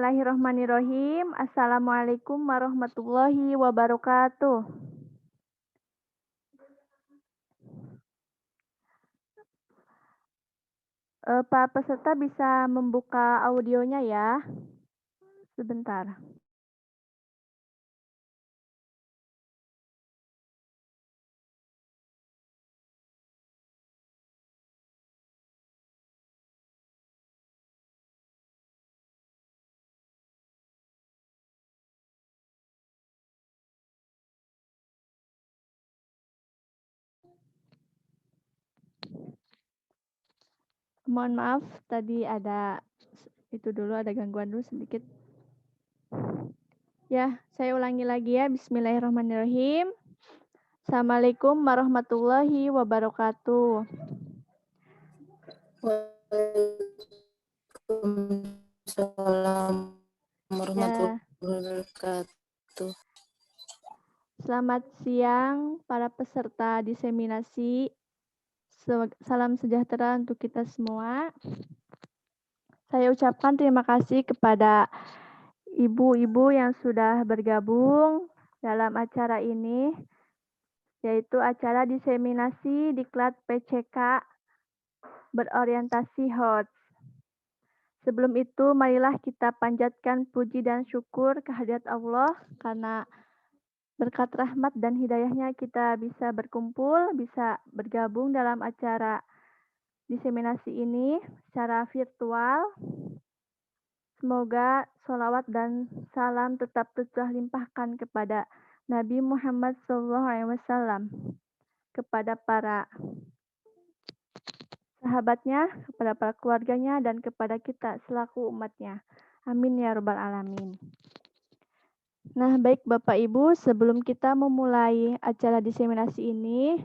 Bismillahirrahmanirrahim. Assalamualaikum warahmatullahi wabarakatuh. Pak peserta bisa membuka audionya ya. Sebentar. Mohon maaf, tadi ada gangguan dulu sedikit. Ya, saya ulangi lagi ya. Bismillahirrahmanirrahim. Assalamualaikum warahmatullahi wabarakatuh. Waalaikumsalam warahmatullahi wabarakatuh. Selamat siang para peserta diseminasi. Salam sejahtera untuk kita semua. Saya ucapkan terima kasih kepada ibu-ibu yang sudah bergabung dalam acara ini, yaitu acara diseminasi Diklat PCK berorientasi HOTS. Sebelum itu, marilah kita panjatkan puji dan syukur kehadirat Allah karena berkat rahmat dan hidayahnya kita bisa berkumpul, bisa bergabung dalam acara diseminasi ini secara virtual. Semoga sholawat dan salam tetap tercurah limpahkan kepada Nabi Muhammad SAW, kepada para sahabatnya, kepada para keluarganya, dan kepada kita selaku umatnya. Amin ya rabbal alamin. Nah, baik Bapak Ibu, sebelum kita memulai acara diseminasi ini,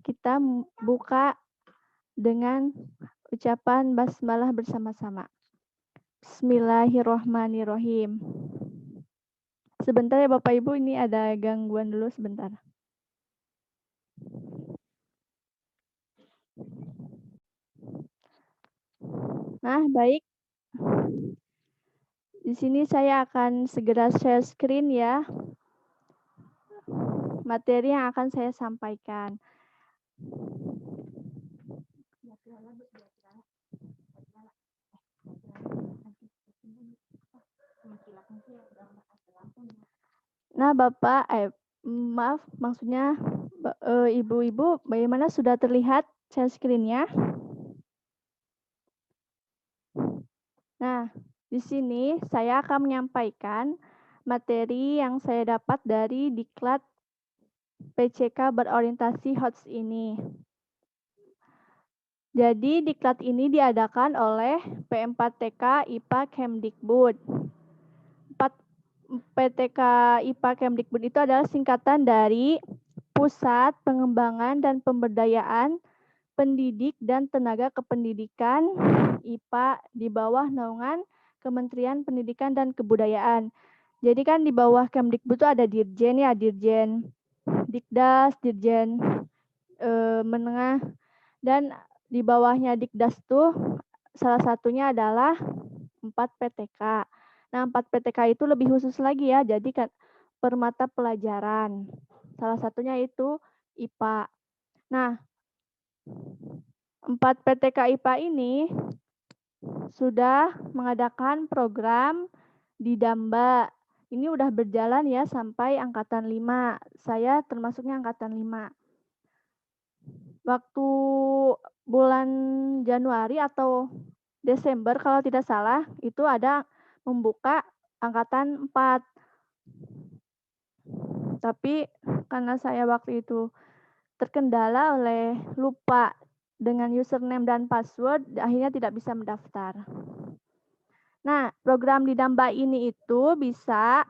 kita buka dengan ucapan basmalah bersama-sama. Bismillahirrohmanirrohim. Sebentar ya Bapak Ibu, ini ada gangguan dulu sebentar. Nah, baik. Di sini saya akan segera share screen ya. Materi yang akan saya sampaikan. Nah, maksudnya ibu-ibu, bagaimana sudah terlihat share screen-nya? Nah, di sini saya akan menyampaikan materi yang saya dapat dari Diklat PCK berorientasi HOTS ini. Jadi, Diklat ini diadakan oleh P4TK IPA Kemdikbud. PTK IPA Kemdikbud itu adalah singkatan dari Pusat Pengembangan dan Pemberdayaan Pendidik dan Tenaga Kependidikan IPA di bawah naungan Kementerian Pendidikan dan Kebudayaan. Jadi kan di bawah Kemdikbud itu ada Dirjen ya, Dirjen Dikdas, Dirjen Menengah, dan di bawahnya Dikdas tuh salah satunya adalah 4 PTK. Nah, 4 PTK itu lebih khusus lagi ya, jadi kan per mata pelajaran. Salah satunya itu IPA. Nah, 4 PTK IPA ini sudah mengadakan program Didamba. Ini udah berjalan ya sampai angkatan 5. Saya termasuknya angkatan 5. Waktu bulan Januari atau Desember kalau tidak salah, itu ada membuka angkatan 4. Tapi karena saya waktu itu terkendala oleh lupa dengan username dan password, akhirnya tidak bisa mendaftar. Nah, program Didamba ini itu bisa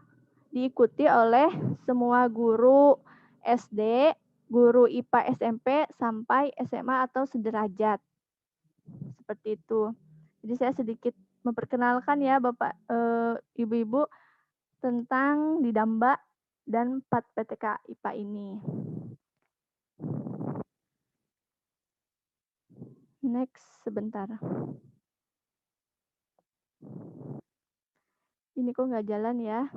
diikuti oleh semua guru SD, guru IPA SMP, sampai SMA atau sederajat. Seperti itu. Jadi saya sedikit memperkenalkan ya Bapak Ibu-ibu tentang Didamba dan 4 PTK IPA ini. Next, sebentar. Ini kok nggak jalan ya?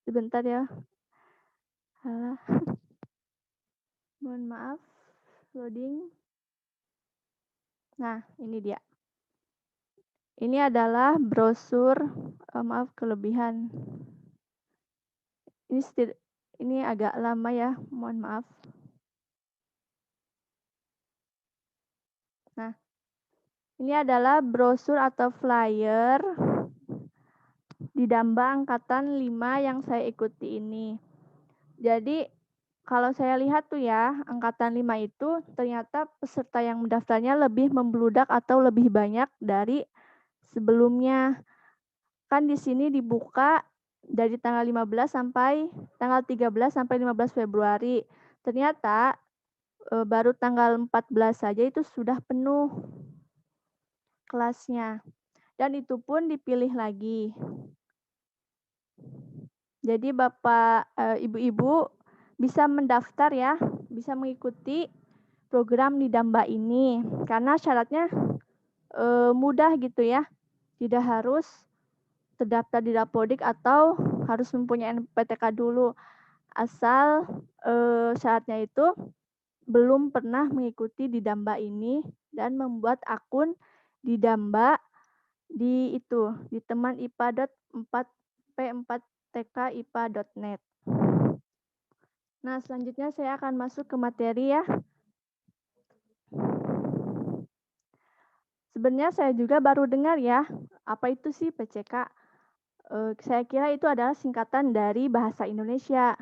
Sebentar ya. Halah. Mohon maaf. Loading. Nah, ini dia. Ini adalah brosur, maaf kelebihan. Ini agak lama ya, mohon maaf. Nah, ini adalah brosur atau flyer di Damba angkatan 5 yang saya ikuti ini. Jadi kalau saya lihat tuh ya, angkatan 5 itu ternyata peserta yang mendaftarnya lebih membludak atau lebih banyak dari sebelumnya. Kan di sini dibuka dari tanggal 15 sampai tanggal 13 sampai 15 Februari. Ternyata baru tanggal 14 saja itu sudah penuh kelasnya. Dan itu pun dipilih lagi. Jadi Bapak, Ibu-ibu bisa mendaftar ya, bisa mengikuti program di Damba ini. Karena syaratnya mudah gitu ya. Tidak harus terdaftar di Dapodik atau harus mempunyai NPTK dulu. Asal syaratnya itu belum pernah mengikuti di Damba ini dan membuat akun di Damba di teman IPA.4p4tkipa.net. Nah, selanjutnya saya akan masuk ke materi ya. Sebenarnya saya juga baru dengar ya, apa itu sih PCK? Saya kira itu adalah singkatan dari bahasa Indonesia.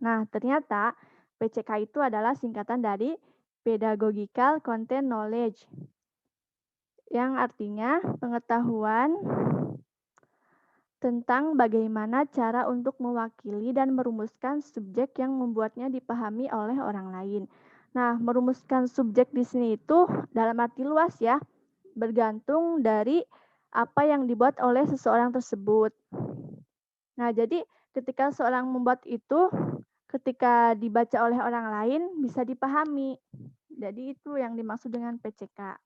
Nah, ternyata PCK itu adalah singkatan dari Pedagogical Content Knowledge, yang artinya pengetahuan tentang bagaimana cara untuk mewakili dan merumuskan subjek yang membuatnya dipahami oleh orang lain. Nah, merumuskan subjek di sini itu dalam arti luas ya, bergantung dari apa yang dibuat oleh seseorang tersebut. Nah, jadi ketika seorang membuat itu, ketika dibaca oleh orang lain bisa dipahami. Jadi itu yang dimaksud dengan PCK.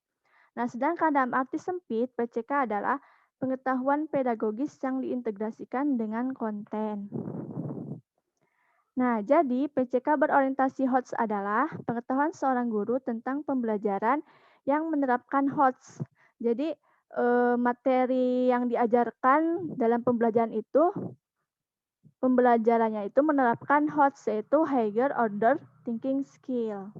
Nah, sedangkan dalam arti sempit, PCK adalah pengetahuan pedagogis yang diintegrasikan dengan konten. Nah, jadi PCK berorientasi HOTS adalah pengetahuan seorang guru tentang pembelajaran yang menerapkan HOTS. Jadi, materi yang diajarkan dalam pembelajaran itu, pembelajarannya itu menerapkan HOTS, yaitu Higher Order Thinking Skill.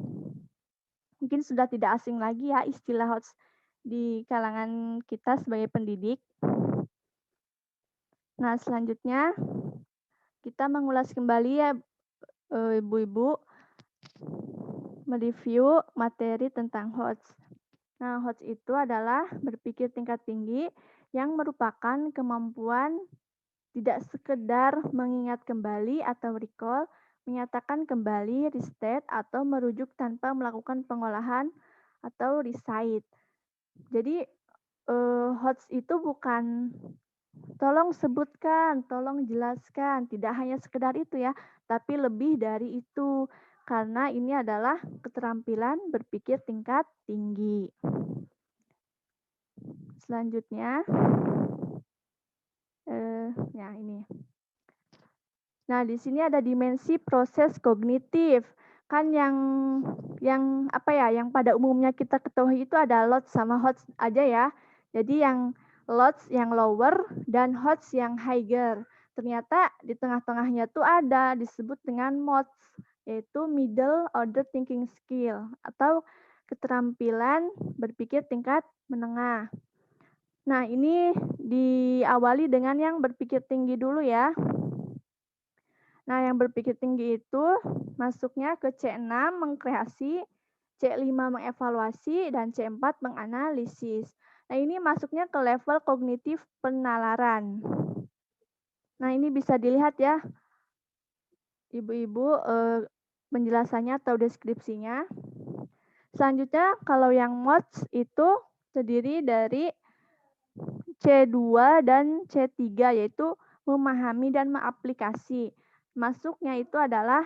Mungkin sudah tidak asing lagi ya istilah HOTS di kalangan kita sebagai pendidik. Nah, selanjutnya kita mengulas kembali ya Ibu-ibu, mereview materi tentang HOTS. Nah, HOTS itu adalah berpikir tingkat tinggi yang merupakan kemampuan tidak sekedar mengingat kembali atau recall, menyatakan kembali, restate, atau merujuk tanpa melakukan pengolahan atau recite. Jadi, HOTS itu bukan tolong sebutkan, tolong jelaskan, tidak hanya sekedar itu ya, tapi lebih dari itu. Karena ini adalah keterampilan berpikir tingkat tinggi. Selanjutnya, ya ini. Nah, di sini ada dimensi proses kognitif. Kan yang apa ya, yang pada umumnya kita ketahui itu ada LOTS sama HOTS aja ya. Jadi yang LOTS yang lower dan HOTS yang higher. Ternyata di tengah-tengahnya tuh ada disebut dengan MOTS, yaitu middle order thinking skill atau keterampilan berpikir tingkat menengah. Nah, ini diawali dengan yang berpikir tinggi dulu ya. Nah, yang berpikir tinggi itu masuknya ke C6 mengkreasi, C5 mengevaluasi, dan C4 menganalisis. Nah, ini masuknya ke level kognitif penalaran. Nah, ini bisa dilihat ya, Ibu-ibu, penjelasannya atau deskripsinya. Selanjutnya, kalau yang MOTS itu terdiri dari C2 dan C3, yaitu memahami dan mengaplikasi. Masuknya itu adalah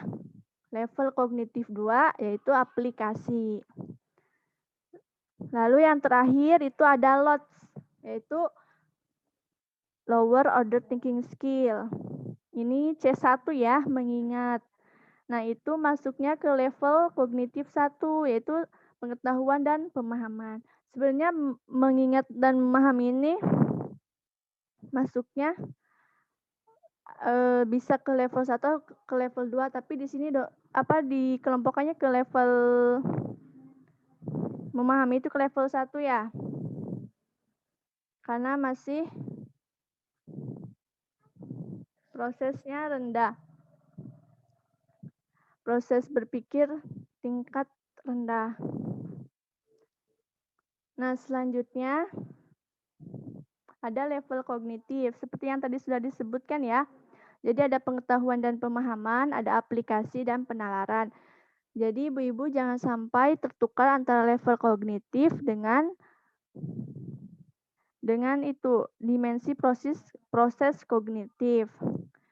level kognitif 2, yaitu aplikasi. Lalu yang terakhir itu ada LOTS, yaitu lower order thinking skill. Ini C1 ya, mengingat. Nah, itu masuknya ke level kognitif 1, yaitu pengetahuan dan pemahaman. Sebenarnya mengingat dan memahami ini masuknya bisa ke level 1 ke level 2, tapi di sini dikelompokannya ke level memahami itu ke level 1 ya. Karena masih prosesnya rendah. Proses berpikir tingkat rendah. Nah, selanjutnya ada level kognitif, seperti yang tadi sudah disebutkan ya. Jadi ada pengetahuan dan pemahaman, ada aplikasi dan penalaran. Jadi ibu-ibu jangan sampai tertukar antara level kognitif dengan itu dimensi proses kognitif.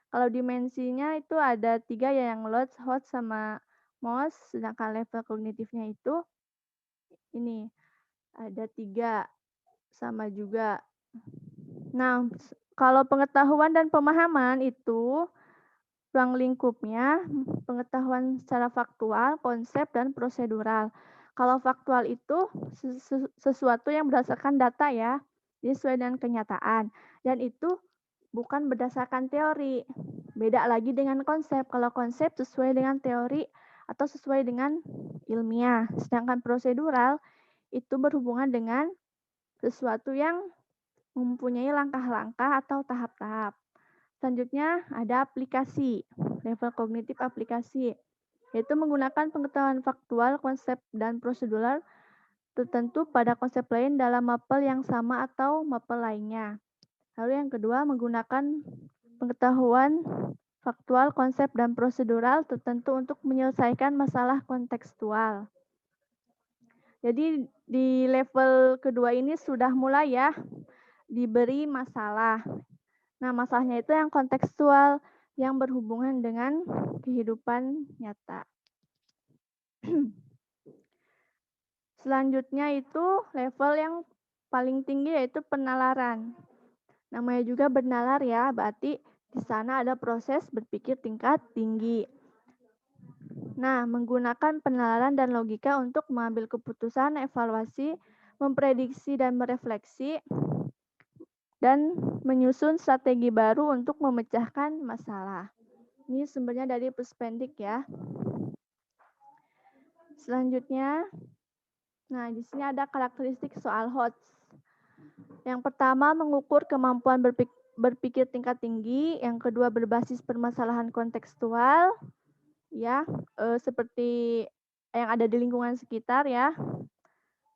Kalau dimensinya itu ada 3 ya, yang LODS, HOTS, sama MOS, sedangkan level kognitifnya itu ini ada 3 sama juga. Nah, kalau pengetahuan dan pemahaman itu ruang lingkupnya pengetahuan secara faktual, konsep, dan prosedural. Kalau faktual itu sesuatu yang berdasarkan data ya, sesuai dengan kenyataan. Dan itu bukan berdasarkan teori. Beda lagi dengan konsep. Kalau konsep sesuai dengan teori atau sesuai dengan ilmiah. Sedangkan prosedural itu berhubungan dengan sesuatu yang mempunyai langkah-langkah atau tahap-tahap. Selanjutnya ada aplikasi, level kognitif aplikasi, yaitu menggunakan pengetahuan faktual, konsep, dan prosedural tertentu pada konsep lain dalam mapel yang sama atau mapel lainnya. Lalu yang kedua, menggunakan pengetahuan faktual, konsep, dan prosedural tertentu untuk menyelesaikan masalah kontekstual. Jadi di level kedua ini sudah mulai ya diberi masalah. Nah, masalahnya itu yang kontekstual, yang berhubungan dengan kehidupan nyata. Selanjutnya itu level yang paling tinggi yaitu penalaran. Namanya juga bernalar ya, berarti di sana ada proses berpikir tingkat tinggi. Nah, menggunakan penalaran dan logika untuk mengambil keputusan, evaluasi, memprediksi dan merefleksi, dan menyusun strategi baru untuk memecahkan masalah. Ini sumbernya dari Puspendik ya. Selanjutnya, nah di sini ada karakteristik soal HOTS. Yang pertama, mengukur kemampuan berpikir tingkat tinggi. Yang kedua, berbasis permasalahan kontekstual, ya, seperti yang ada di lingkungan sekitar ya.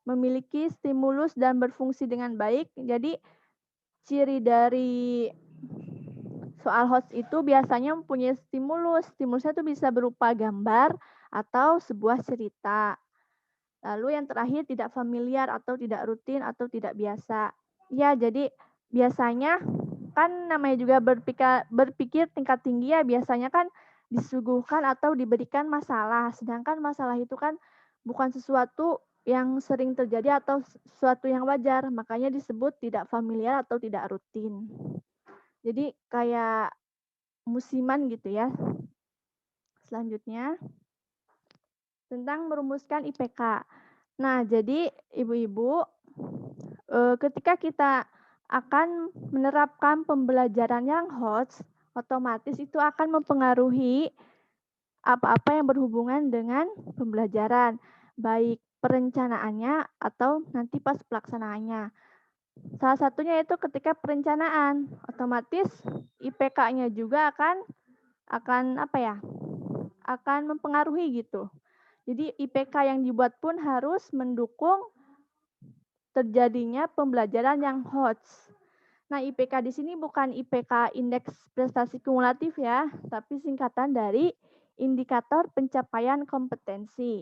Memiliki stimulus dan berfungsi dengan baik. Jadi ciri dari soal HOTS itu biasanya mempunyai stimulus. Stimulusnya itu bisa berupa gambar atau sebuah cerita. Lalu yang terakhir tidak familiar atau tidak rutin atau tidak biasa. Ya, jadi biasanya kan namanya juga berpikir tingkat tinggi ya, biasanya kan disuguhkan atau diberikan masalah. Sedangkan masalah itu kan bukan sesuatu yang sering terjadi atau sesuatu yang wajar, makanya disebut tidak familiar atau tidak rutin. Jadi kayak musiman gitu ya. Selanjutnya tentang merumuskan IPK. Nah, jadi ibu-ibu ketika kita akan menerapkan pembelajaran yang HOTS, otomatis itu akan mempengaruhi apa-apa yang berhubungan dengan pembelajaran, baik perencanaannya atau nanti pas pelaksanaannya. Salah satunya itu ketika perencanaan, otomatis IPK-nya juga akan apa ya? Akan mempengaruhi gitu. Jadi IPK yang dibuat pun harus mendukung terjadinya pembelajaran yang HOTS. Nah, IPK di sini bukan IPK indeks prestasi kumulatif ya, tapi singkatan dari indikator pencapaian kompetensi.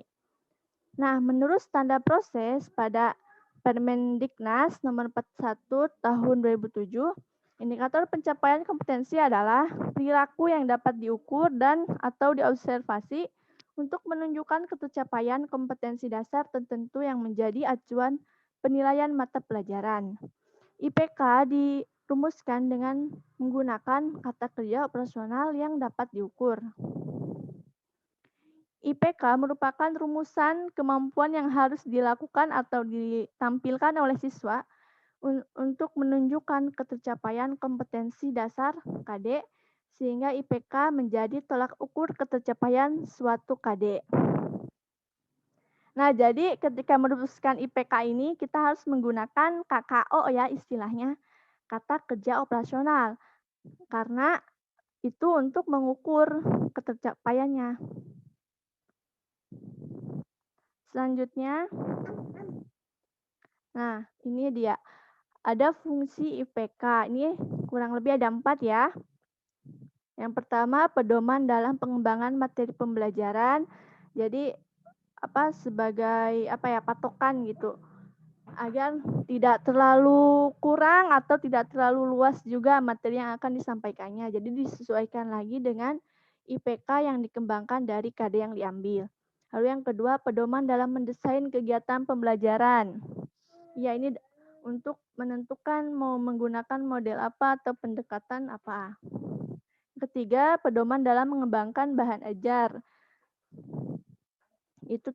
Nah, menurut standar proses pada Permendiknas nomor 41 tahun 2007, indikator pencapaian kompetensi adalah perilaku yang dapat diukur dan atau diobservasi untuk menunjukkan tercapaian kompetensi dasar tertentu yang menjadi acuan penilaian mata pelajaran. IPK rumuskan dengan menggunakan kata kerja operasional yang dapat diukur. IPK merupakan rumusan kemampuan yang harus dilakukan atau ditampilkan oleh siswa untuk menunjukkan ketercapaian kompetensi dasar KD, sehingga IPK menjadi tolak ukur ketercapaian suatu KD. Nah, jadi ketika merumuskan IPK ini, kita harus menggunakan KKO ya istilahnya, kata kerja operasional. Karena itu untuk mengukur ketercapaiannya. Selanjutnya, nah ini dia. Ada fungsi IPK, ini kurang lebih ada 4 ya. Yang pertama, pedoman dalam pengembangan materi pembelajaran. Jadi sebagai patokan gitu. Agar tidak terlalu kurang atau tidak terlalu luas juga materi yang akan disampaikannya. Jadi disesuaikan lagi dengan IPK yang dikembangkan dari KD yang diambil. Lalu yang kedua, pedoman dalam mendesain kegiatan pembelajaran. Ya, ini untuk menentukan mau menggunakan model apa atau pendekatan apa. Ketiga, pedoman dalam mengembangkan bahan ajar. Itu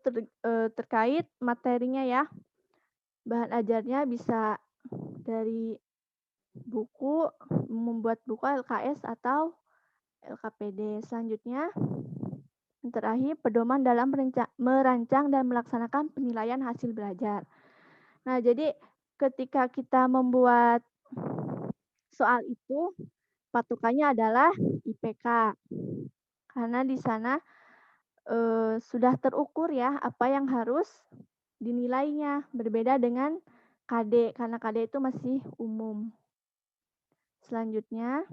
terkait materinya ya. Bahan ajarnya bisa dari buku, membuat buku LKS atau LKPD. Selanjutnya, yang terakhir, pedoman dalam merancang dan melaksanakan penilaian hasil belajar. Nah, jadi ketika kita membuat soal itu, patokannya adalah IPK. Karena di sana sudah terukur ya apa yang harus dinilainya. Berbeda dengan KD, karena KD itu masih umum. Selanjutnya,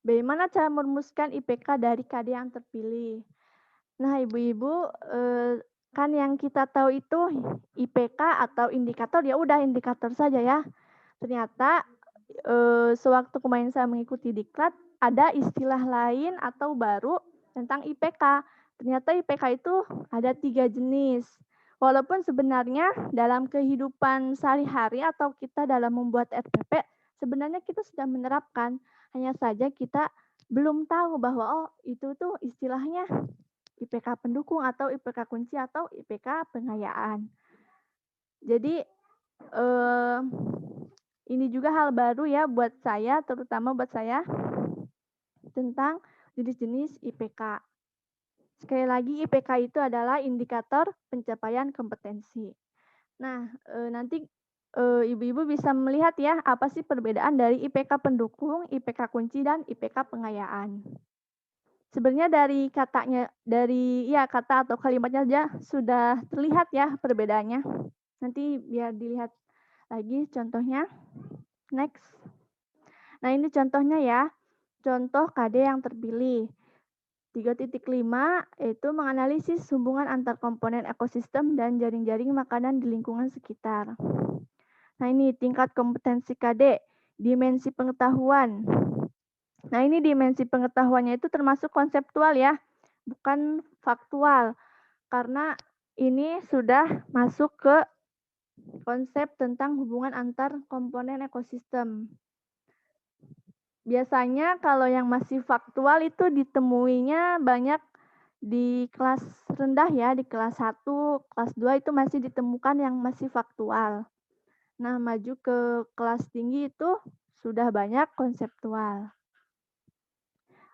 bagaimana cara merumuskan IPK dari KD yang terpilih? Nah, ibu-ibu, kan yang kita tahu itu IPK atau indikator, ya udah indikator saja ya. Ternyata sewaktu kemarin saya mengikuti diklat, ada istilah lain atau baru tentang IPK. Ternyata IPK itu ada 3 jenis. Walaupun sebenarnya dalam kehidupan sehari-hari atau kita dalam membuat RPP, sebenarnya kita sudah menerapkan. Hanya saja kita belum tahu bahwa itu tuh istilahnya IPK pendukung atau IPK kunci atau IPK pengayaan. Jadi ini juga hal baru ya buat saya, terutama buat saya, tentang jenis-jenis IPK. Sekali lagi, IPK itu adalah indikator pencapaian kompetensi. Nah, nanti ibu-ibu bisa melihat ya, apa sih perbedaan dari IPK pendukung, IPK kunci, dan IPK pengayaan. Sebenarnya dari katanya, kata atau kalimatnya aja sudah terlihat ya perbedaannya. Nanti biar dilihat lagi contohnya. Next. Nah, ini contohnya ya. Contoh KD yang terpilih. 3.5 yaitu menganalisis hubungan antar komponen ekosistem dan jaring-jaring makanan di lingkungan sekitar. Nah, ini tingkat kompetensi KD, dimensi pengetahuan. Nah, ini dimensi pengetahuannya itu termasuk konseptual ya, bukan faktual. Karena ini sudah masuk ke konsep tentang hubungan antar komponen ekosistem. Biasanya kalau yang masih faktual itu ditemuinya banyak di kelas rendah ya, di kelas 1, kelas 2 itu masih ditemukan yang masih faktual. Nah, maju ke kelas tinggi itu sudah banyak konseptual.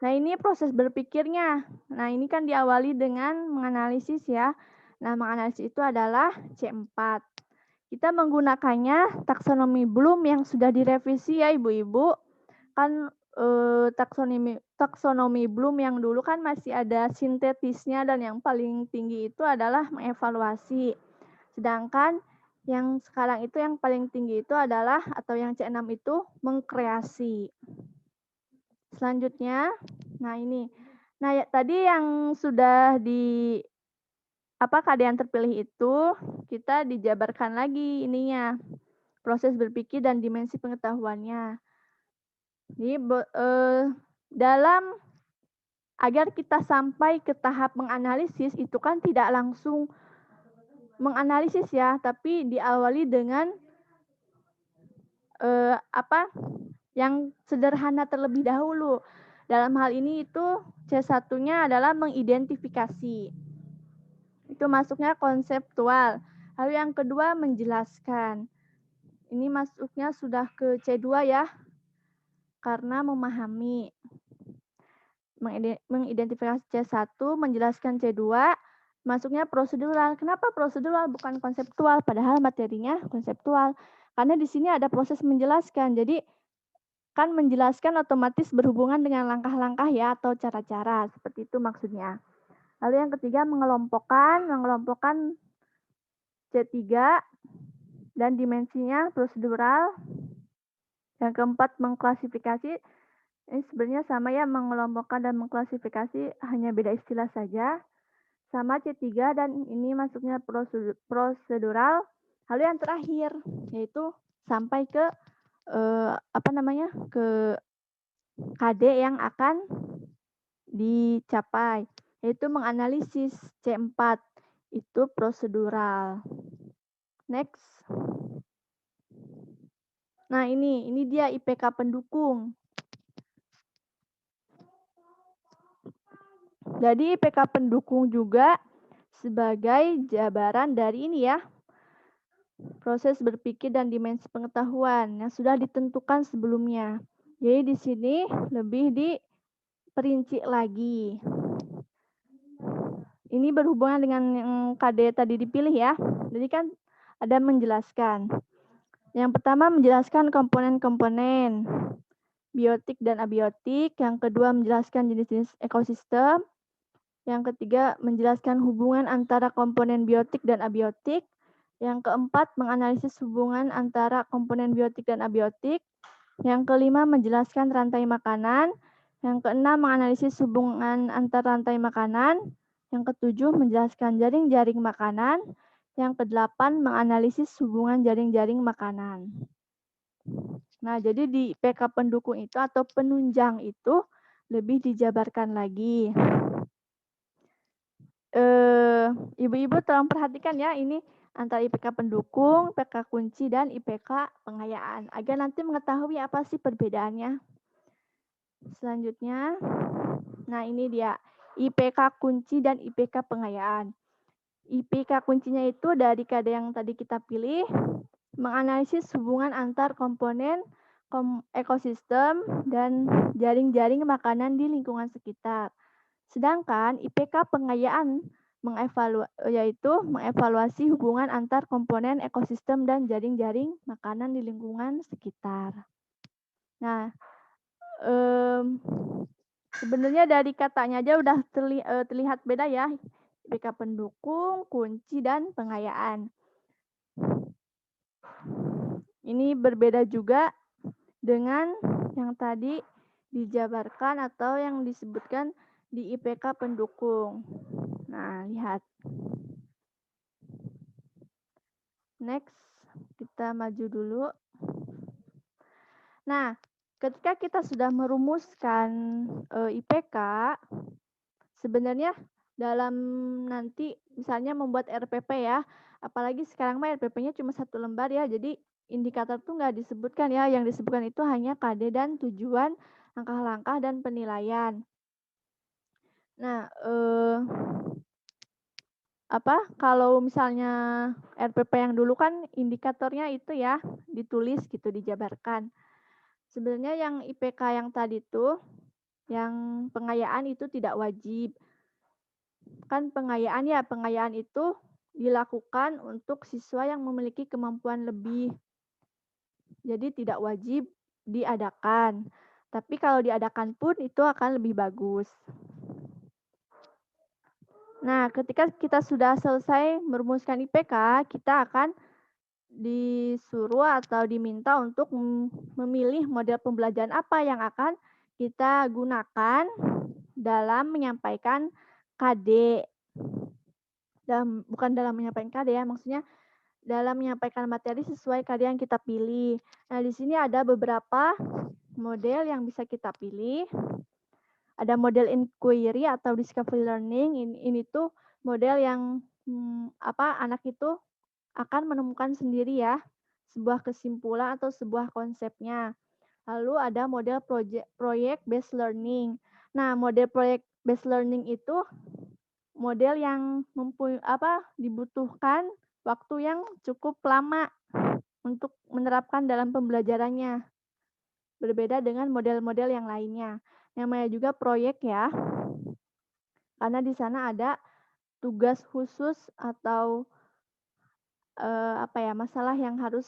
Nah, ini proses berpikirnya. Nah, ini kan diawali dengan menganalisis ya. Nah, menganalisis itu adalah C4. Kita menggunakannya taksonomi Bloom yang sudah direvisi ya Ibu-ibu. Kan taksonomi Bloom yang dulu kan masih ada sintetisnya dan yang paling tinggi itu adalah mengevaluasi. Sedangkan yang sekarang itu yang paling tinggi itu adalah atau yang C6 itu mengkreasi. Selanjutnya, nah ini. Nah, ya, tadi yang sudah KD yang terpilih itu kita dijabarkan lagi ininya. Proses berpikir dan dimensi pengetahuannya. Jadi dalam agar kita sampai ke tahap menganalisis itu kan tidak langsung menganalisis ya, tapi diawali dengan yang sederhana terlebih dahulu. Dalam hal ini itu C1-nya adalah mengidentifikasi. Itu masuknya konseptual. Lalu yang kedua menjelaskan. Ini masuknya sudah ke C2 ya. Karena memahami. Mengidentifikasi C1, menjelaskan C2, masuknya prosedural. Kenapa prosedural bukan konseptual? Padahal materinya konseptual. Karena di sini ada proses menjelaskan. Jadi kan menjelaskan otomatis berhubungan dengan langkah-langkah ya atau cara-cara. Seperti itu maksudnya. Lalu yang ketiga mengelompokkan C3 dan dimensinya prosedural. Yang keempat mengklasifikasi. Ini sebenarnya sama ya, mengelompokkan dan mengklasifikasi, hanya beda istilah saja. Sama C3 dan ini masuknya prosedural. Lalu yang terakhir yaitu sampai ke ke KD yang akan dicapai, yaitu menganalisis C4 itu prosedural. Next. Nah, ini dia IPK pendukung. Jadi IPK pendukung juga sebagai jabaran dari ini ya, proses berpikir dan dimensi pengetahuan yang sudah ditentukan sebelumnya. Jadi di sini lebih diperinci lagi. Ini berhubungan dengan yang KD tadi dipilih ya. Jadi kan ada menjelaskan. Yang pertama menjelaskan komponen-komponen biotik dan abiotik. Yang kedua menjelaskan jenis-jenis ekosistem. Yang ketiga, menjelaskan hubungan antara komponen biotik dan abiotik. Yang keempat, menganalisis hubungan antara komponen biotik dan abiotik. Yang kelima, menjelaskan rantai makanan. Yang keenam, menganalisis hubungan antar rantai makanan. Yang ketujuh, menjelaskan jaring-jaring makanan. Yang kedelapan, menganalisis hubungan jaring-jaring makanan. Nah, jadi di PK pendukung itu atau penunjang itu lebih dijabarkan lagi. Ibu-ibu tolong perhatikan ya, ini antara IPK pendukung, IPK kunci, dan IPK pengayaan. Agar nanti mengetahui apa sih perbedaannya. Selanjutnya, nah ini dia, IPK kunci dan IPK pengayaan. IPK kuncinya itu dari KD yang tadi kita pilih, menganalisis hubungan antar komponen ekosistem dan jaring-jaring makanan di lingkungan sekitar. Sedangkan IPK pengayaan yaitu mengevaluasi hubungan antar komponen ekosistem dan jaring-jaring makanan di lingkungan sekitar. Nah, sebenarnya dari katanya aja udah terlihat beda ya, IPK pendukung, kunci, dan pengayaan. Ini berbeda juga dengan yang tadi dijabarkan atau yang disebutkan di IPK pendukung. Nah, lihat. Next, kita maju dulu. Nah, ketika kita sudah merumuskan IPK, sebenarnya dalam nanti misalnya membuat RPP ya, apalagi sekarang mah RPP-nya cuma 1 lembar ya, jadi indikator tuh nggak disebutkan ya, yang disebutkan itu hanya KD dan tujuan, langkah-langkah, dan penilaian. Nah, kalau misalnya RPP yang dulu kan indikatornya itu ya ditulis gitu, dijabarkan. Sebenarnya yang IPK yang tadi tuh, yang pengayaan itu tidak wajib. Kan pengayaan itu dilakukan untuk siswa yang memiliki kemampuan lebih. Jadi tidak wajib diadakan. Tapi kalau diadakan pun itu akan lebih bagus. Nah, ketika kita sudah selesai merumuskan IPK, kita akan disuruh atau diminta untuk memilih model pembelajaran apa yang akan kita gunakan dalam menyampaikan KD. Bukan dalam menyampaikan KD ya, maksudnya dalam menyampaikan materi sesuai KD yang kita pilih. Nah, di sini ada beberapa model yang bisa kita pilih. Ada model inquiry atau discovery learning. Ini tuh model yang anak itu akan menemukan sendiri ya sebuah kesimpulan atau sebuah konsepnya. Lalu ada model project based learning. Nah, model project based learning itu model yang dibutuhkan waktu yang cukup lama untuk menerapkan dalam pembelajarannya. Berbeda dengan model-model yang lainnya. Namanya juga proyek ya. Karena di sana ada tugas khusus atau masalah yang harus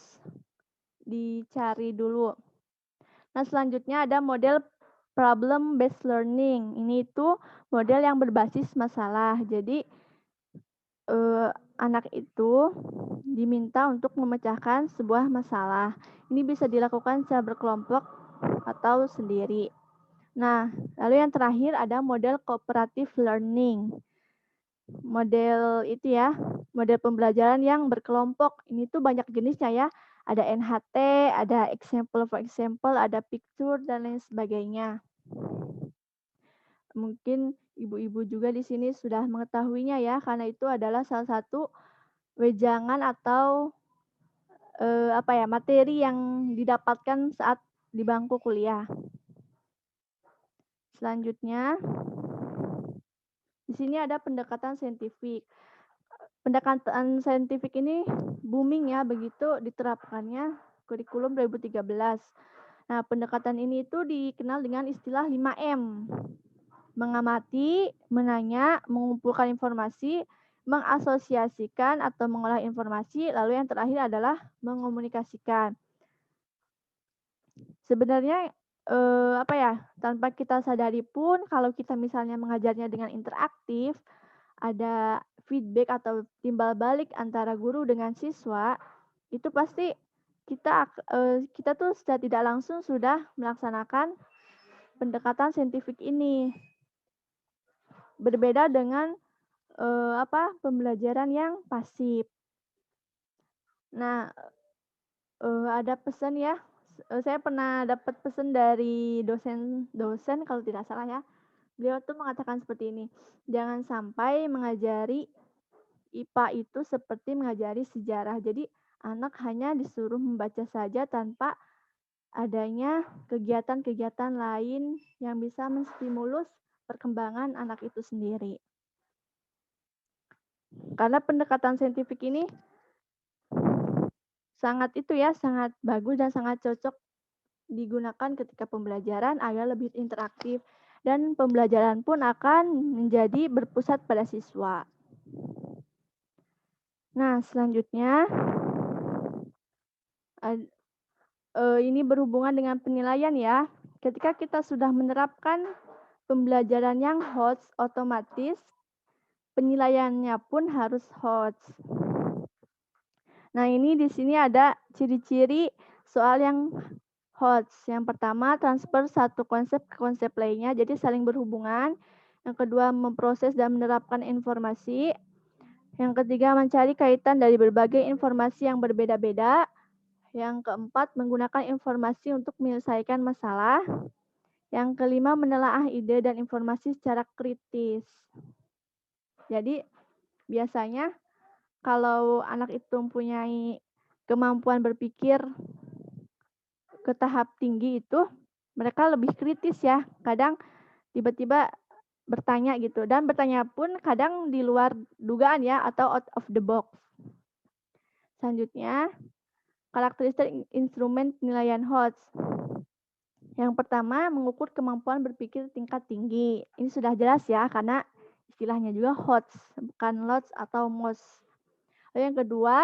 dicari dulu. Nah, selanjutnya ada model problem based learning. Ini itu model yang berbasis masalah. Jadi anak itu diminta untuk memecahkan sebuah masalah. Ini bisa dilakukan secara berkelompok atau sendiri. Nah, lalu yang terakhir ada model cooperative learning. Model itu ya, model pembelajaran yang berkelompok. Ini tuh banyak jenisnya ya. Ada NHT, ada example for example, ada picture, dan lain sebagainya. Mungkin ibu-ibu juga di sini sudah mengetahuinya ya, karena itu adalah salah satu wejangan atau materi yang didapatkan saat di bangku kuliah. Selanjutnya, di sini ada pendekatan saintifik. Pendekatan saintifik ini booming ya, begitu diterapkannya kurikulum 2013. Nah, pendekatan ini itu dikenal dengan istilah 5M. Mengamati, menanya, mengumpulkan informasi, mengasosiasikan atau mengolah informasi, lalu yang terakhir adalah mengomunikasikan. Sebenarnya tanpa kita sadari pun kalau kita misalnya mengajarnya dengan interaktif, ada feedback atau timbal balik antara guru dengan siswa, itu pasti kita tuh secara tidak langsung sudah melaksanakan pendekatan saintifik ini. Berbeda dengan pembelajaran yang pasif. Nah, ada pesan ya. Saya pernah dapat pesan dari dosen kalau tidak salah ya. Beliau tuh mengatakan seperti ini, jangan sampai mengajari IPA itu seperti mengajari sejarah. Jadi anak hanya disuruh membaca saja tanpa adanya kegiatan-kegiatan lain yang bisa menstimulus perkembangan anak itu sendiri. Karena pendekatan saintifik ini sangat bagus dan sangat cocok digunakan ketika pembelajaran agar lebih interaktif dan pembelajaran pun akan menjadi berpusat pada siswa. Nah, selanjutnya ini berhubungan dengan penilaian ya. Ketika kita sudah menerapkan pembelajaran yang HOTS, otomatis penilaiannya pun harus HOTS. Nah, ini di sini ada ciri-ciri soal yang HOTS. Yang pertama, transfer satu konsep ke konsep lainnya, jadi saling berhubungan. Yang kedua, memproses dan menerapkan informasi. Yang ketiga, mencari kaitan dari berbagai informasi yang berbeda-beda. Yang keempat, menggunakan informasi untuk menyelesaikan masalah. Yang kelima, menelaah ide dan informasi secara kritis. Jadi, biasanya kalau anak itu mempunyai kemampuan berpikir ke tahap tinggi itu, mereka lebih kritis ya. Kadang tiba-tiba bertanya gitu. Dan bertanya pun kadang di luar dugaan ya, atau out of the box. Selanjutnya, karakteristik instrumen penilaian HOTS. Yang pertama, mengukur kemampuan berpikir tingkat tinggi. Ini sudah jelas ya, karena istilahnya juga HOTS, bukan LOTS atau MOS. Lalu yang kedua,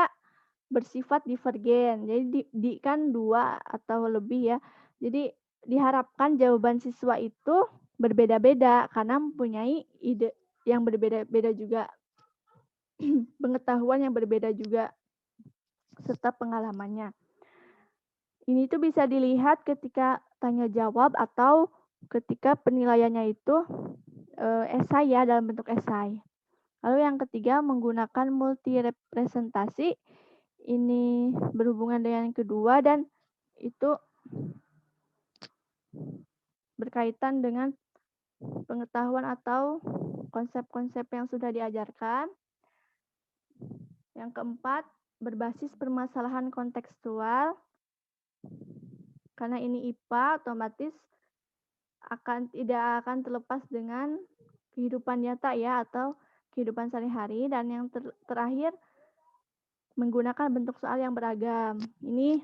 bersifat divergen. Jadi kan 2 atau lebih ya. Jadi diharapkan jawaban siswa itu berbeda-beda karena mempunyai ide yang berbeda-beda juga. Pengetahuan yang berbeda juga serta pengalamannya. Ini tuh bisa dilihat ketika tanya jawab atau ketika penilaiannya itu esai ya, dalam bentuk esai. Lalu yang ketiga, menggunakan multi representasi. Ini berhubungan dengan yang kedua dan itu berkaitan dengan pengetahuan atau konsep-konsep yang sudah diajarkan. Yang keempat, berbasis permasalahan kontekstual. Karena ini IPA, otomatis tidak akan terlepas dengan kehidupan nyata ya, atau kehidupan sehari-hari. Dan yang terakhir, menggunakan bentuk soal yang beragam. Ini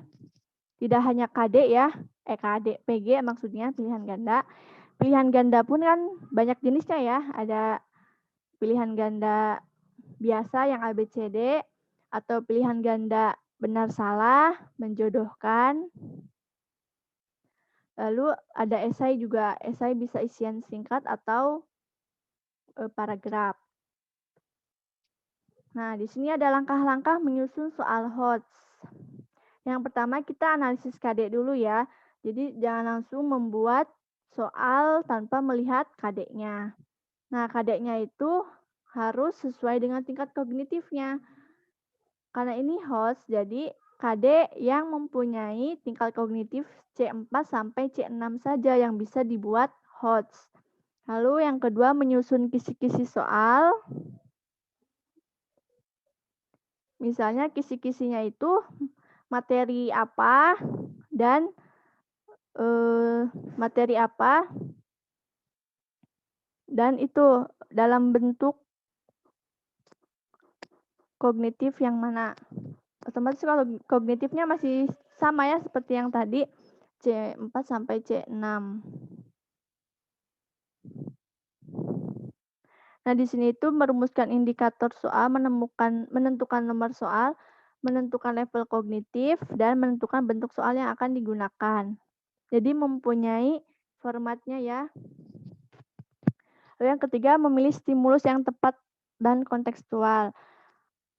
tidak hanya KD ya, PG maksudnya, pilihan ganda. Pilihan ganda pun kan banyak jenisnya ya, ada pilihan ganda biasa yang ABCD, atau pilihan ganda benar salah, menjodohkan. Lalu ada esai juga, esai bisa isian singkat atau paragraf. Nah, di sini ada langkah-langkah menyusun soal HOTS. Yang pertama kita analisis KD dulu ya. Jadi jangan langsung membuat soal tanpa melihat KD-nya. Nah, KD-nya itu harus sesuai dengan tingkat kognitifnya. Karena ini HOTS, jadi KD yang mempunyai tingkat kognitif C4 sampai C6 saja yang bisa dibuat HOTS. Lalu yang kedua, menyusun kisi-kisi soal. Misalnya kisi-kisinya itu materi apa dan materi apa dan itu dalam bentuk kognitif yang mana. Otomatis kalau kognitifnya masih sama ya seperti yang tadi, C4 sampai C6. Nah, di sini itu merumuskan indikator soal, menentukan nomor soal, menentukan level kognitif, dan menentukan bentuk soal yang akan digunakan. Jadi mempunyai formatnya ya. Lalu yang ketiga, memilih stimulus yang tepat dan kontekstual.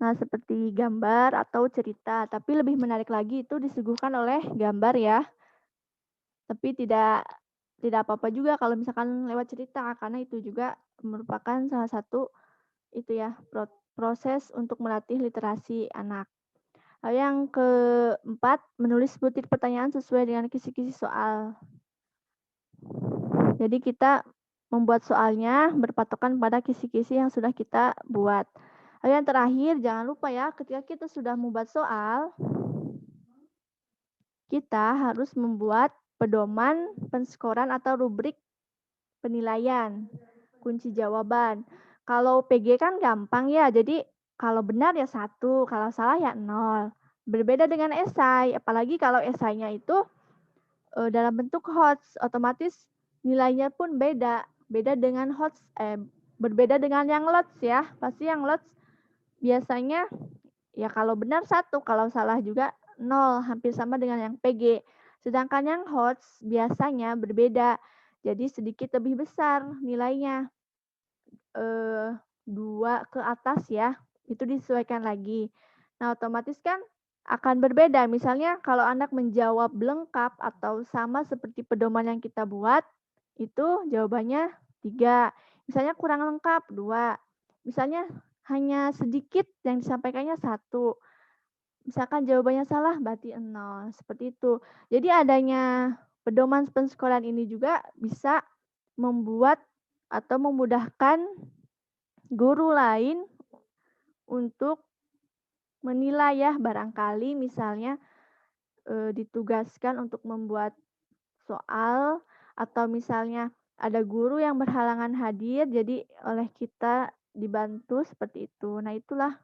Nah, seperti gambar atau cerita, tapi lebih menarik lagi itu disuguhkan oleh gambar ya. Tapi tidak apa-apa juga kalau misalkan lewat cerita, karena itu juga merupakan salah satu itu ya, proses untuk melatih literasi anak. Lalu yang keempat, menulis butir pertanyaan sesuai dengan kisi-kisi soal. Jadi kita membuat soalnya berpatokan pada kisi-kisi yang sudah kita buat. Lalu yang terakhir, jangan lupa ya, ketika kita sudah membuat soal, kita harus membuat pedoman penskoran atau rubrik penilaian, kunci jawaban. Kalau PG kan gampang ya, jadi kalau benar ya 1, kalau salah ya 0. Berbeda dengan esai, apalagi kalau esainya itu dalam bentuk HOTS, otomatis nilainya pun beda. Berbeda dengan yang LOTS ya. Pasti yang LOTS biasanya ya kalau benar 1, kalau salah juga 0, hampir sama dengan yang PG. Sedangkan yang HOTS biasanya berbeda, jadi sedikit lebih besar nilainya. 2 ke atas ya, itu disesuaikan lagi. Nah, otomatis kan akan berbeda. Misalnya kalau anak menjawab lengkap atau sama seperti pedoman yang kita buat, itu jawabannya 3. Misalnya kurang lengkap, 2. Misalnya hanya sedikit yang disampaikannya 1. Misalkan jawabannya salah, berarti 0. Seperti itu. Jadi adanya pedoman penskoran ini juga bisa membuat atau memudahkan guru lain untuk menilai ya, barangkali misalnya ditugaskan untuk membuat soal, atau misalnya ada guru yang berhalangan hadir, jadi oleh kita dibantu seperti itu. Nah, itulah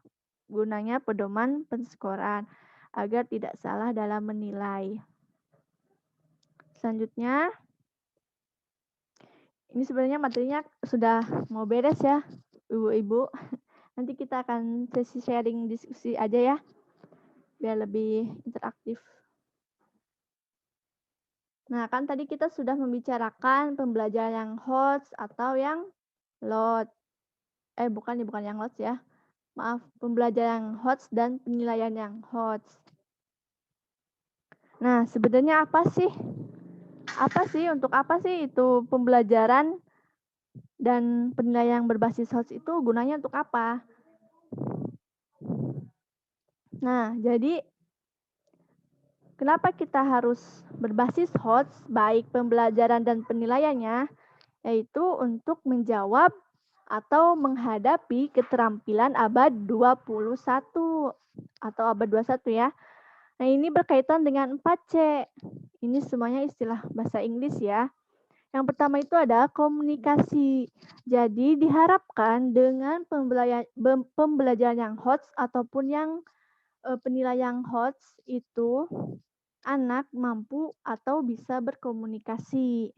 gunanya pedoman penskoran agar tidak salah dalam menilai. Selanjutnya, ini sebenarnya materinya sudah mau beres ya, Ibu-ibu. Nanti kita akan sesi sharing diskusi aja ya, biar lebih interaktif. Nah, kan tadi kita sudah membicarakan pembelajaran yang HOTS atau yang LOT. Bukan yang LOTS ya. Maaf, pembelajaran yang HOTS dan penilaian yang HOTS. Nah, sebenarnya apa sih? Untuk apa sih itu pembelajaran dan penilaian yang berbasis HOTS itu gunanya untuk apa? Nah, jadi kenapa kita harus berbasis HOTS, baik pembelajaran dan penilaiannya, yaitu untuk menjawab atau menghadapi keterampilan abad 21. atau abad 21 ya. Nah, ini berkaitan dengan 4C. Ini semuanya istilah bahasa Inggris ya. Yang pertama itu ada komunikasi. Jadi diharapkan dengan pembelajaran yang HOTS ataupun yang penilaian HOTS itu anak mampu atau bisa berkomunikasi.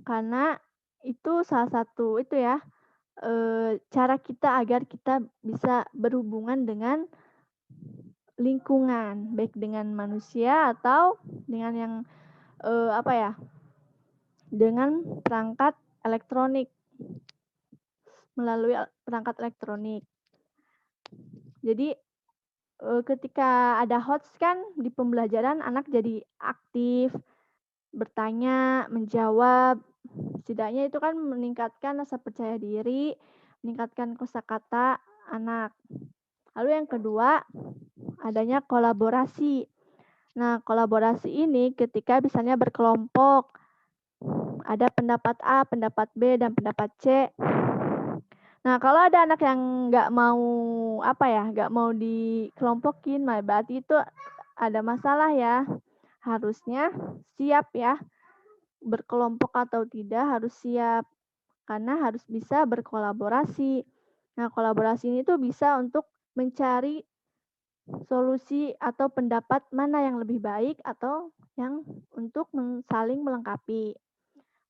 Karena itu salah satu itu ya, cara kita agar kita bisa berhubungan dengan lingkungan, baik dengan manusia atau dengan yang apa ya, dengan perangkat elektronik, melalui perangkat elektronik. Jadi ketika ada HOTS kan di pembelajaran anak jadi aktif, bertanya, menjawab, setidaknya itu kan meningkatkan rasa percaya diri, meningkatkan kosakata anak. Lalu yang kedua, adanya kolaborasi. Nah, kolaborasi ini ketika misalnya berkelompok, ada pendapat A, pendapat B, dan pendapat C. Nah, kalau ada anak yang nggak mau apa ya, nggak mau dikelompokin, berarti itu ada masalah ya. Harusnya siap ya, berkelompok atau tidak harus siap, karena harus bisa berkolaborasi. Nah, kolaborasi ini tuh bisa untuk mencari solusi atau pendapat mana yang lebih baik atau yang untuk saling melengkapi.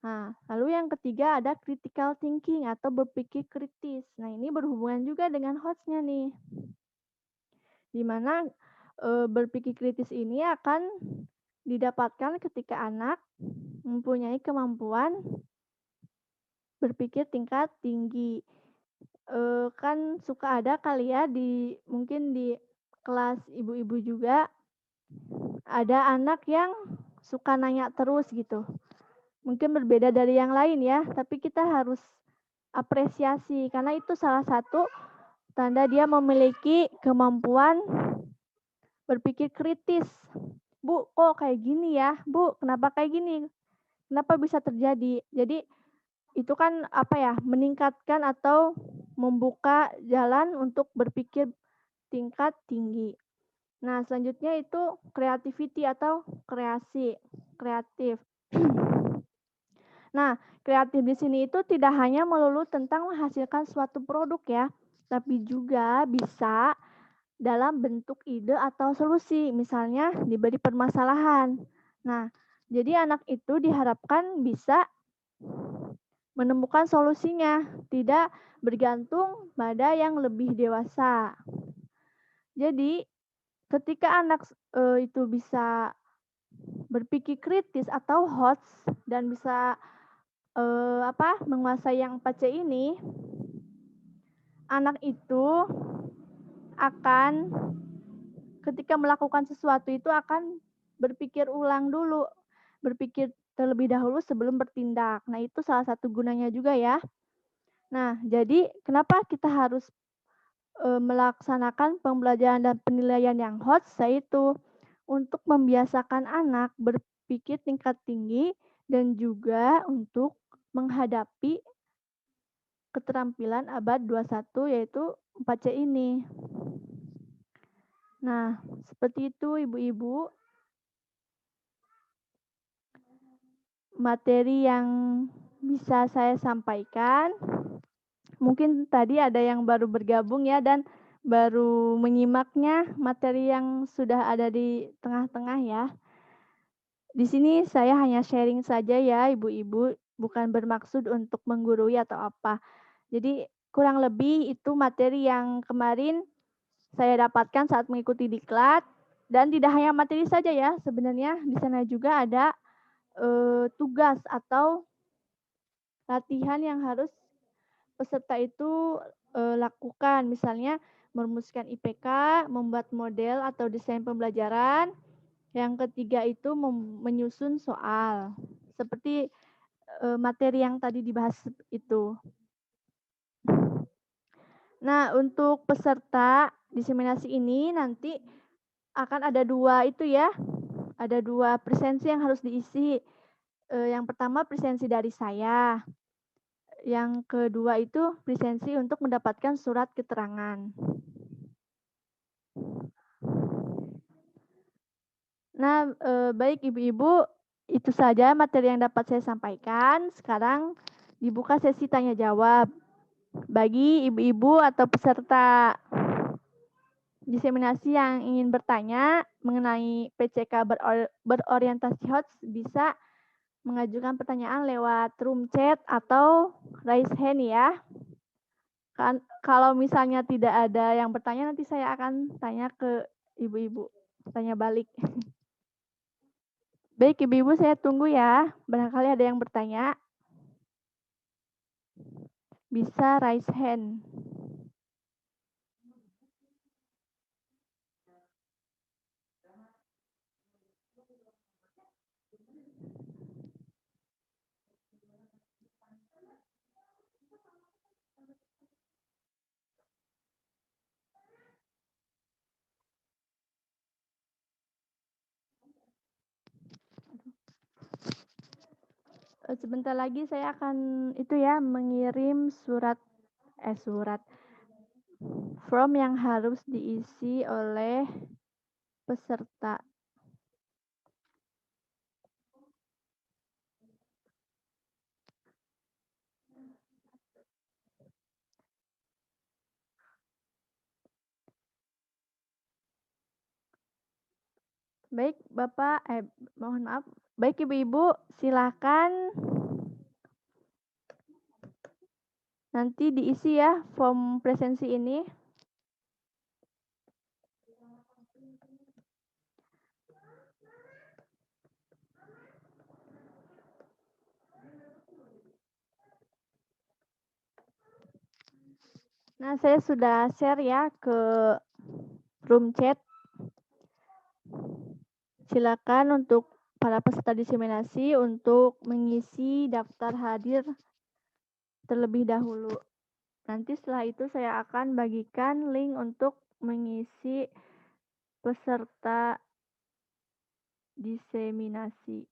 Nah, lalu yang ketiga ada critical thinking atau berpikir kritis. Nah, ini berhubungan juga dengan HOTS-nya nih. Di mana berpikir kritis ini akan didapatkan ketika anak mempunyai kemampuan berpikir tingkat tinggi. Kan suka ada kali ya mungkin di kelas ibu-ibu juga ada anak yang suka nanya terus gitu. Mungkin berbeda dari yang lain ya, tapi kita harus apresiasi karena itu salah satu tanda dia memiliki kemampuan berpikir kritis. Bu, kok kayak gini ya? Bu, kenapa kayak gini? Kenapa bisa terjadi? Jadi itu kan apa ya, meningkatkan atau membuka jalan untuk berpikir tingkat tinggi. Nah, selanjutnya itu creativity atau kreatif. Nah, kreatif di sini itu tidak hanya melulu tentang menghasilkan suatu produk ya, tapi juga bisa dalam bentuk ide atau solusi, misalnya diberi permasalahan. Nah, jadi anak itu diharapkan bisa menemukan solusinya, tidak bergantung pada yang lebih dewasa. Jadi, ketika anak itu bisa berpikir kritis atau HOTS dan bisa menguasai yang 4C ini, anak itu akan ketika melakukan sesuatu itu akan berpikir ulang dulu, berpikir terlebih dahulu sebelum bertindak. Nah, itu salah satu gunanya juga ya. Nah, jadi kenapa kita harus melaksanakan pembelajaran dan penilaian yang HOTS, yaitu untuk membiasakan anak berpikir tingkat tinggi dan juga untuk menghadapi keterampilan abad 21 yaitu 4C ini. Nah, seperti itu ibu-ibu materi yang bisa saya sampaikan. Mungkin tadi ada yang baru bergabung ya dan baru menyimaknya materi yang sudah ada di tengah-tengah ya. Di sini saya hanya sharing saja ya ibu-ibu, bukan bermaksud untuk menggurui atau apa. Jadi kurang lebih itu materi yang kemarin saya dapatkan saat mengikuti diklat dan tidak hanya materi saja ya, sebenarnya di sana juga ada tugas atau latihan yang harus peserta itu lakukan, misalnya merumuskan IPK, membuat model atau desain pembelajaran. Yang ketiga itu menyusun soal, seperti materi yang tadi dibahas itu. Nah, untuk peserta diseminasi ini nanti akan ada 2 itu ya, ada 2 presensi yang harus diisi. Yang pertama presensi dari saya, yang kedua itu presensi untuk mendapatkan surat keterangan. Nah, baik Ibu-Ibu, itu saja materi yang dapat saya sampaikan. Sekarang dibuka sesi tanya jawab bagi Ibu-Ibu atau peserta diseminasi yang ingin bertanya mengenai PCK berorientasi HOTS bisa mengajukan pertanyaan lewat room chat atau raise hand ya. Kalau misalnya tidak ada yang bertanya, nanti saya akan tanya ke Ibu-Ibu, tanya balik. Baik Ibu-Ibu, saya tunggu ya. Barangkali ada yang bertanya. Bisa raise hand. Sebentar lagi saya akan itu ya mengirim surat form yang harus diisi oleh peserta. Baik Bapak, mohon maaf. Baik Ibu-Ibu, silakan nanti diisi ya form presensi ini. Nah, saya sudah share ya ke room chat. Silakan untuk para peserta diseminasi untuk mengisi daftar hadir terlebih dahulu. Nanti setelah itu saya akan bagikan link untuk mengisi peserta diseminasi.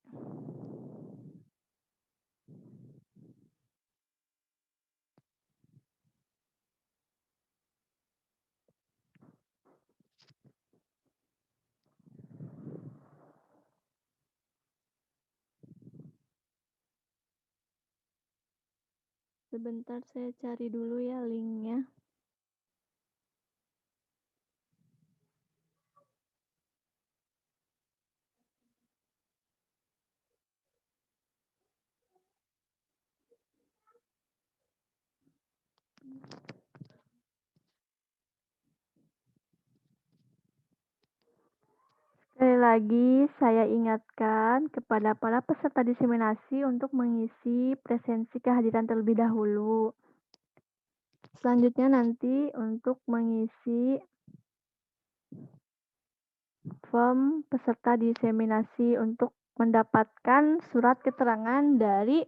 Sebentar saya cari dulu ya linknya. Sekali lagi saya ingatkan kepada para peserta diseminasi untuk mengisi presensi kehadiran terlebih dahulu. Selanjutnya nanti untuk mengisi form peserta diseminasi untuk mendapatkan surat keterangan dari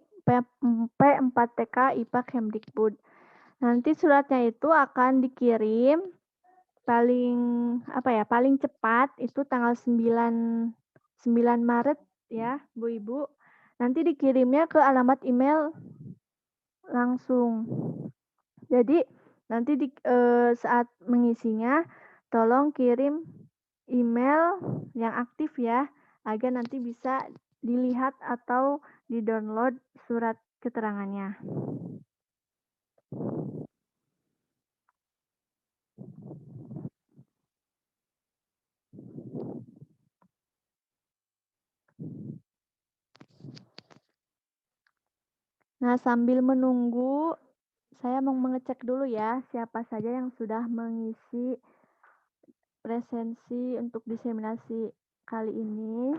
P4TK IPA Kemdikbud. Nanti suratnya itu akan dikirim paling cepat itu tanggal 9 Maret ya, Bu Ibu. Nanti dikirimnya ke alamat email langsung. Jadi nanti saat mengisinya tolong kirim email yang aktif ya, agar nanti bisa dilihat atau di-download surat keterangannya. Nah, sambil menunggu, saya mau mengecek dulu ya, siapa saja yang sudah mengisi presensi untuk diseminasi kali ini.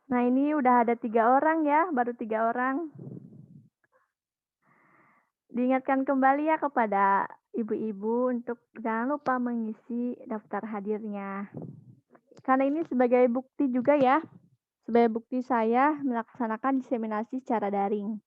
Nah, ini udah ada 3 orang ya, baru 3 orang. Diingatkan kembali ya kepada ibu-ibu untuk jangan lupa mengisi daftar hadirnya. Karena ini sebagai bukti juga ya, sebagai bukti saya melaksanakan diseminasi secara daring.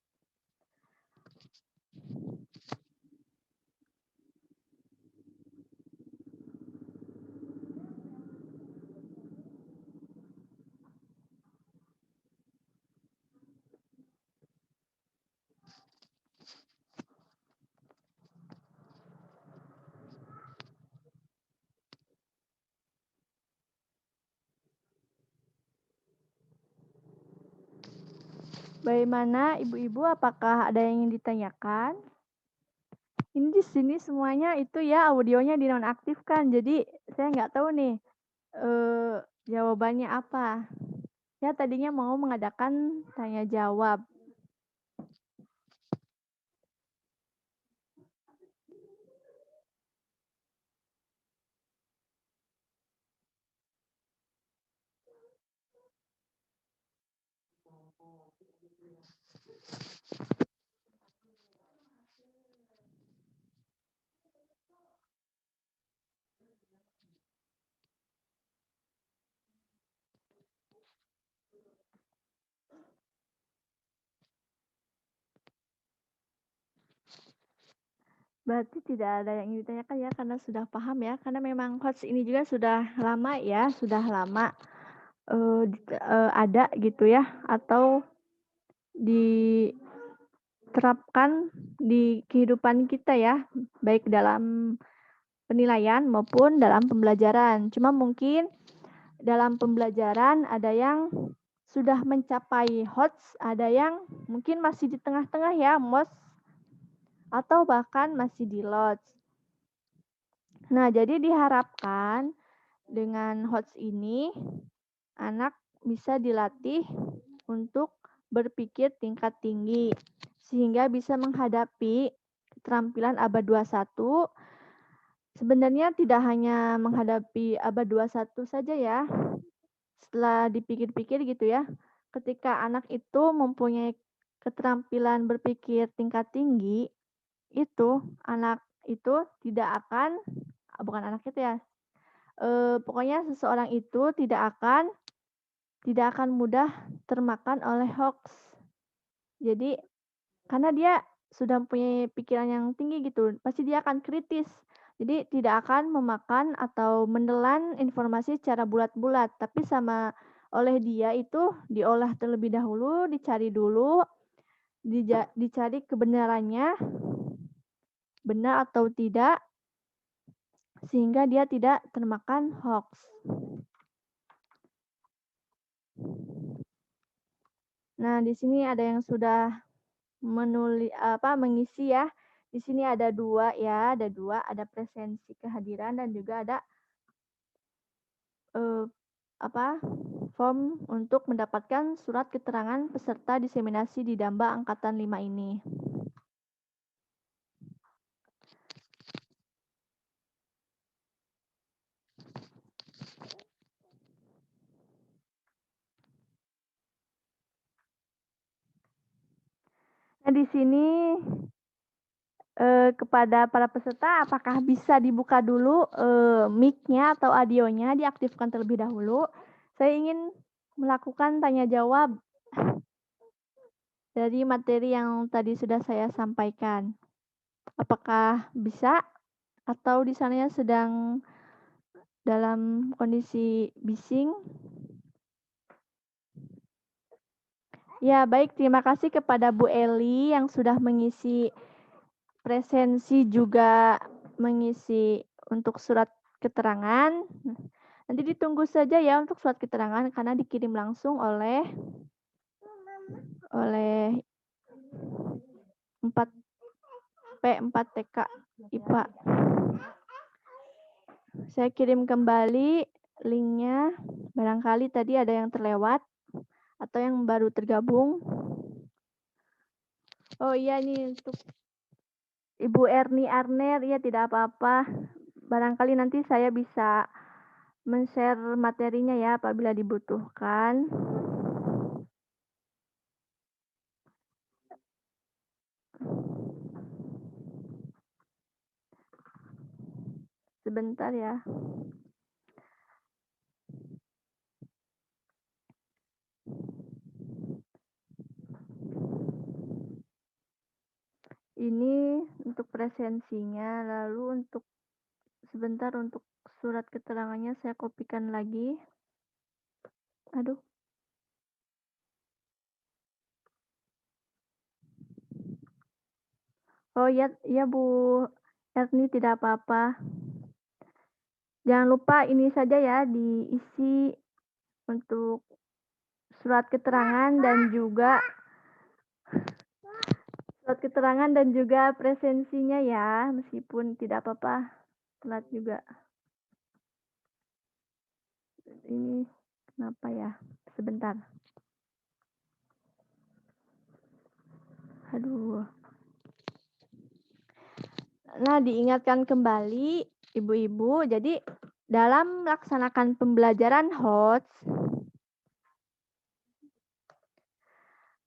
Bagaimana ibu-ibu, apakah ada yang ingin ditanyakan? Ini di sini semuanya itu ya audionya dinonaktifkan, jadi saya nggak tahu nih jawabannya apa. Saya tadinya mau mengadakan tanya jawab. Berarti tidak ada yang ingin ditanyakan ya, karena sudah paham ya, karena memang hots ini juga sudah lama ya, sudah lama ada gitu ya, atau diterapkan di kehidupan kita ya, baik dalam penilaian maupun dalam pembelajaran. Cuma mungkin dalam pembelajaran ada yang sudah mencapai HOTS, ada yang mungkin masih di tengah-tengah ya, MOS, atau bahkan masih di LOTS. Nah, jadi diharapkan dengan HOTS ini, anak bisa dilatih untuk berpikir tingkat tinggi, sehingga bisa menghadapi keterampilan abad 21. Sebenarnya tidak hanya menghadapi abad 21 saja ya, setelah dipikir-pikir gitu ya, ketika anak itu mempunyai keterampilan berpikir tingkat tinggi, itu anak itu tidak akan, bukan anak itu ya, pokoknya seseorang itu tidak akan mudah termakan oleh hoax. Jadi karena dia sudah mempunyai pikiran yang tinggi gitu, pasti dia akan kritis. Jadi tidak akan memakan atau menelan informasi secara bulat-bulat, tapi oleh dia itu diolah terlebih dahulu, dicari dulu, dicari kebenarannya, benar atau tidak, sehingga dia tidak termakan hoax. Nah, di sini ada yang sudah mengisi ya. Di sini ada dua, ada presensi kehadiran dan juga ada form untuk mendapatkan surat keterangan peserta diseminasi di Damba Angkatan 5 ini. Nah, di sini kepada para peserta, apakah bisa dibuka dulu mic-nya atau audionya, diaktifkan terlebih dahulu. Saya ingin melakukan tanya jawab dari materi yang tadi sudah saya sampaikan. Apakah bisa atau di sananya sedang dalam kondisi bising? Ya, baik. Terima kasih kepada Bu Eli yang sudah mengisi presensi, juga mengisi untuk surat keterangan. Nanti ditunggu saja ya untuk surat keterangan karena dikirim langsung oleh 4P4TK IPA. Saya kirim kembali linknya. Barangkali tadi ada yang terlewat atau yang baru tergabung. Oh iya, ini untuk Ibu Erni Arner, ya tidak apa-apa. Barangkali nanti saya bisa men-share materinya ya apabila dibutuhkan. Sebentar ya. Ini untuk presensinya, lalu sebentar untuk surat keterangannya saya kopikan lagi. Aduh. Oh ya, Bu Erni, tidak apa-apa. Jangan lupa ini saja ya diisi untuk surat keterangan dan juga Surat keterangan dan juga presensinya ya, meskipun tidak apa-apa, telat juga. Ini kenapa ya? Sebentar. Aduh. Nah, diingatkan kembali ibu-ibu, jadi dalam melaksanakan pembelajaran HOTS,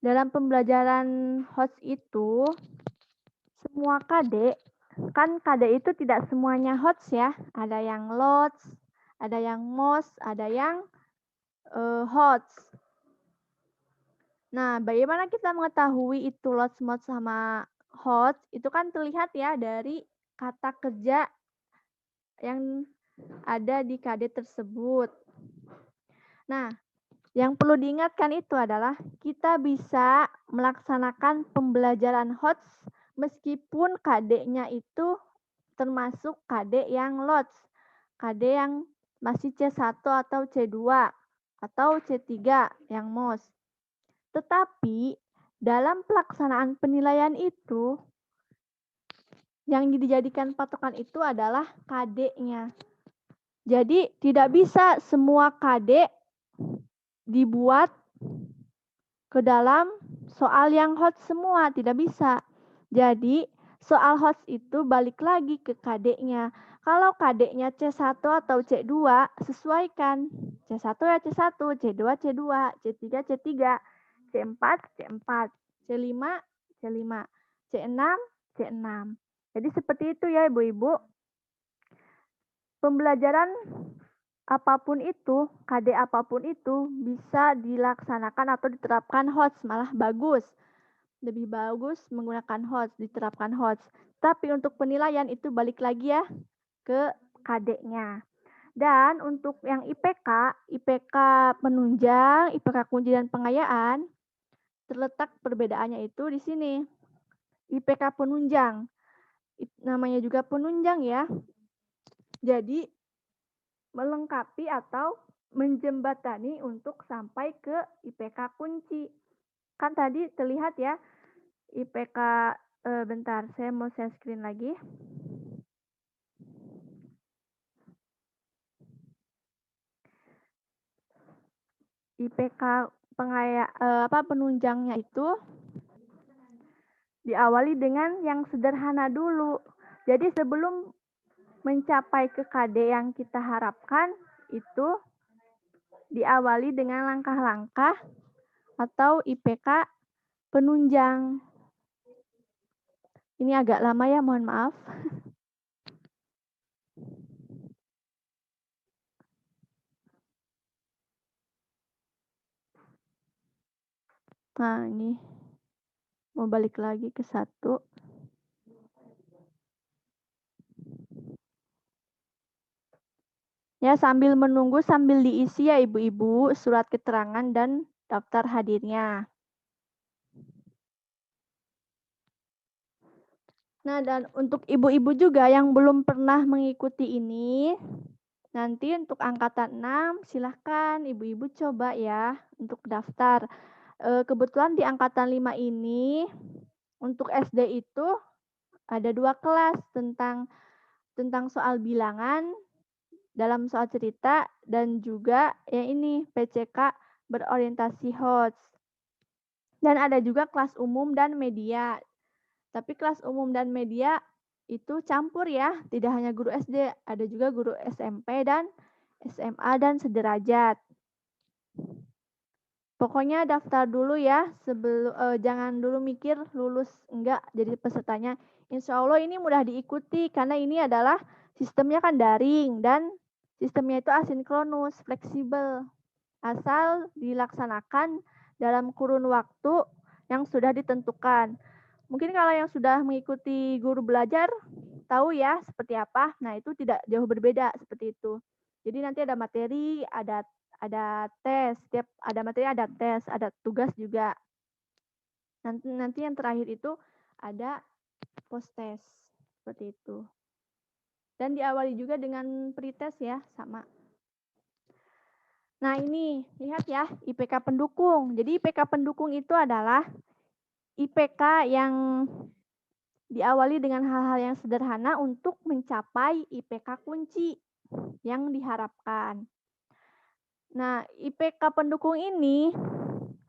dalam pembelajaran HOTS itu, semua KD, kan KD itu tidak semuanya HOTS ya, ada yang LOTS, ada yang MOS, ada yang HOTS. Nah, bagaimana kita mengetahui itu LOTS, MOS, sama HOTS? Itu kan terlihat ya dari kata kerja yang ada di KD tersebut. Nah, yang perlu diingatkan itu adalah kita bisa melaksanakan pembelajaran HOTS meskipun KD-nya itu termasuk KD yang LOTS, KD yang masih C1 atau C2 atau C3 yang MOS. Tetapi dalam pelaksanaan penilaian itu yang dijadikan patokan itu adalah KD-nya. Jadi tidak bisa semua KD dibuat ke dalam soal yang HOTS semua, tidak bisa. Jadi soal HOTS itu balik lagi ke KD-nya. Kalau KD-nya C1 atau C2, sesuaikan. C1 ya C1, C2 C2, C3 C3, C4 C4, C5 C5, C6 C6. Jadi seperti itu ya Ibu-Ibu. Pembelajaran apapun itu, KD apapun itu bisa dilaksanakan atau diterapkan HOTS, malah bagus. Lebih bagus menggunakan HOTS, diterapkan HOTS. Tapi untuk penilaian itu balik lagi ya ke KD-nya. Dan untuk yang IPK, IPK penunjang, IPK kunci dan pengayaan, terletak perbedaannya itu di sini. IPK penunjang, namanya juga penunjang ya. Jadi melengkapi atau menjembatani untuk sampai ke IPK kunci. Kan tadi terlihat ya, IPK, bentar, saya mau share screen lagi. IPK penunjangnya itu diawali dengan yang sederhana dulu. Jadi sebelum mencapai ke KD yang kita harapkan, itu diawali dengan langkah-langkah atau IPK penunjang. Ini agak lama ya, mohon maaf. Nah, ini mau balik lagi ke 1. Ya, sambil menunggu, sambil diisi ya Ibu-Ibu surat keterangan dan daftar hadirnya. Nah, dan untuk Ibu-Ibu juga yang belum pernah mengikuti ini, nanti untuk angkatan 6 silahkan Ibu-Ibu coba ya untuk daftar. Kebetulan di angkatan 5 ini, untuk SD itu ada 2 kelas tentang soal bilangan dalam soal cerita dan juga yang ini PCK berorientasi HOTS. Dan ada juga kelas umum dan media. Tapi kelas umum dan media itu campur ya, tidak hanya guru SD, ada juga guru SMP dan SMA dan sederajat. Pokoknya daftar dulu ya, sebelum jangan dulu mikir lulus enggak jadi pesertanya. Insya Allah ini mudah diikuti karena ini adalah sistemnya kan daring dan sistemnya itu asinkronus, fleksibel. Asal dilaksanakan dalam kurun waktu yang sudah ditentukan. Mungkin kalau yang sudah mengikuti guru belajar tahu ya seperti apa. Nah, itu tidak jauh berbeda seperti itu. Jadi nanti ada materi, ada tes, setiap ada materi ada tes, ada tugas juga. Nanti yang terakhir itu ada post test seperti itu. Dan diawali juga dengan pretest ya, sama. Nah, ini lihat ya, IPK pendukung. Jadi IPK pendukung itu adalah IPK yang diawali dengan hal-hal yang sederhana untuk mencapai IPK kunci yang diharapkan. Nah, IPK pendukung ini,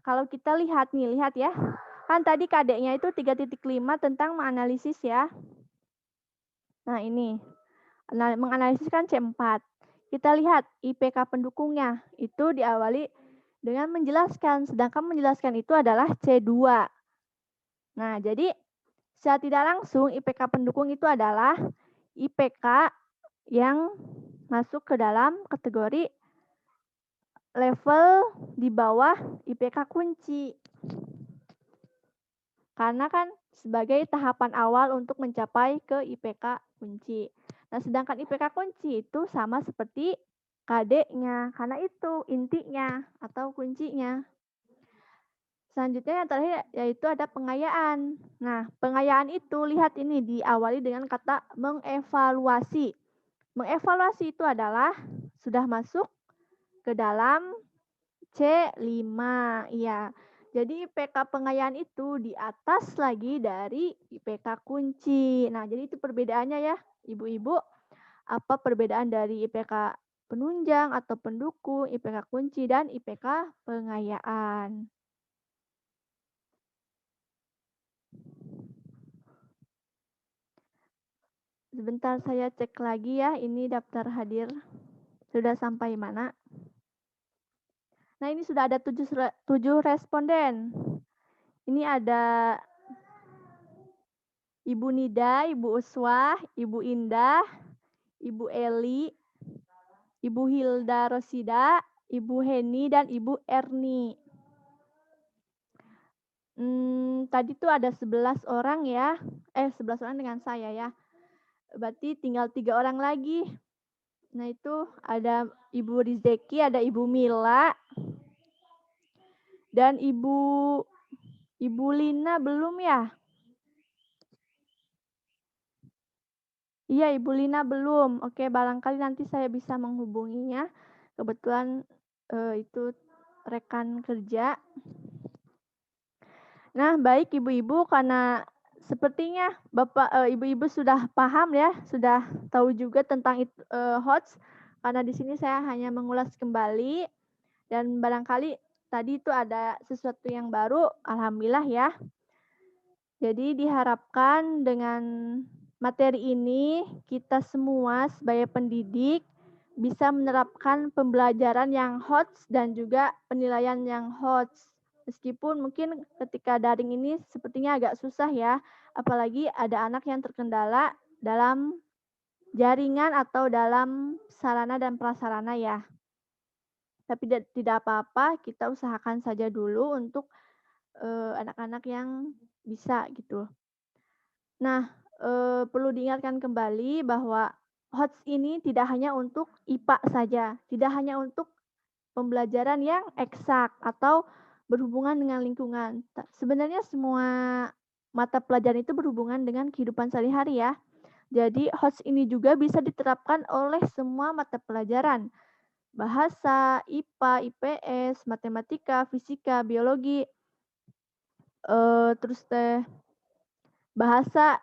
kalau kita lihat nih, lihat ya. Kan tadi KD-nya itu 3.5 tentang menganalisis ya. Nah, ini. Menganalisis kan C4. Kita lihat IPK pendukungnya. Itu diawali dengan menjelaskan. Sedangkan menjelaskan itu adalah C2. Nah, jadi secara tidak langsung IPK pendukung itu adalah IPK yang masuk ke dalam kategori level di bawah IPK kunci. Karena kan sebagai tahapan awal untuk mencapai ke IPK kunci. Nah, sedangkan IPK kunci itu sama seperti KD-nya, karena itu intinya atau kuncinya. Selanjutnya yang terakhir yaitu ada pengayaan. Nah, pengayaan itu lihat ini diawali dengan kata mengevaluasi. Mengevaluasi itu adalah sudah masuk ke dalam C5. Iya. Jadi IPK pengayaan itu di atas lagi dari IPK kunci. Nah, jadi itu perbedaannya ya, Ibu-ibu. Apa perbedaan dari IPK penunjang atau pendukung, IPK kunci, dan IPK pengayaan. Sebentar saya cek lagi ya, ini daftar hadir sudah sampai mana. Nah, ini sudah ada 7 responden. Ini ada Ibu Nida, Ibu Uswah, Ibu Indah, Ibu Eli, Ibu Hilda Rosida, Ibu Heni, dan Ibu Erni. Tadi tuh ada 11 orang ya. 11 orang dengan saya ya. Berarti tinggal 3 orang lagi. Nah, itu ada Ibu Rizeki, ada Ibu Mila, dan Ibu Lina belum ya? Iya, Ibu Lina belum. Oke, barangkali nanti saya bisa menghubunginya. Kebetulan itu rekan kerja. Nah, baik Ibu-ibu, karena sepertinya Ibu-ibu sudah paham ya, sudah tahu juga tentang HOTS. Karena di sini saya hanya mengulas kembali dan barangkali tadi itu ada sesuatu yang baru, alhamdulillah ya. Jadi diharapkan dengan materi ini kita semua sebagai pendidik bisa menerapkan pembelajaran yang HOTS dan juga penilaian yang HOTS. Meskipun mungkin ketika daring ini sepertinya agak susah ya, apalagi ada anak yang terkendala dalam jaringan atau dalam sarana dan prasarana ya. Tapi tidak apa-apa, kita usahakan saja dulu untuk anak-anak yang bisa gitu. Nah, perlu diingatkan kembali bahwa HOTS ini tidak hanya untuk IPA saja, tidak hanya untuk pembelajaran yang eksak atau berhubungan dengan lingkungan. Sebenarnya semua mata pelajaran itu berhubungan dengan kehidupan sehari-hari ya. Jadi HOTS ini juga bisa diterapkan oleh semua mata pelajaran. Bahasa, IPA, IPS, matematika, fisika, biologi, terus bahasa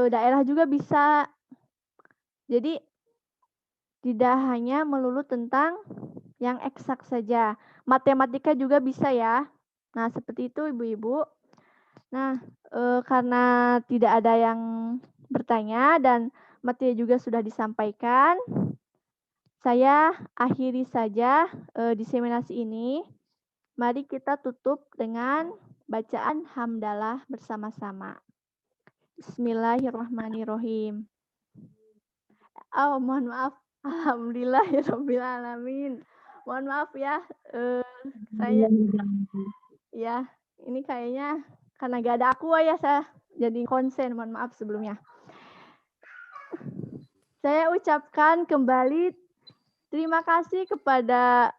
daerah juga bisa. Jadi tidak hanya melulu tentang yang eksak saja. Matematika juga bisa ya. Nah, seperti itu Ibu-ibu. Nah, karena tidak ada yang bertanya dan materi juga sudah disampaikan, saya akhiri saja diseminasi ini. Mari kita tutup dengan bacaan hamdalah bersama-sama. Bismillahirrahmanirrahim. Oh, mohon maaf. Alhamdulillahirrahmanirrahim. Mohon maaf ya. Saya ya, ini kayaknya karena gak ada aku ya, saya jadi konsen. Mohon maaf sebelumnya. Saya ucapkan kembali terima kasih kepada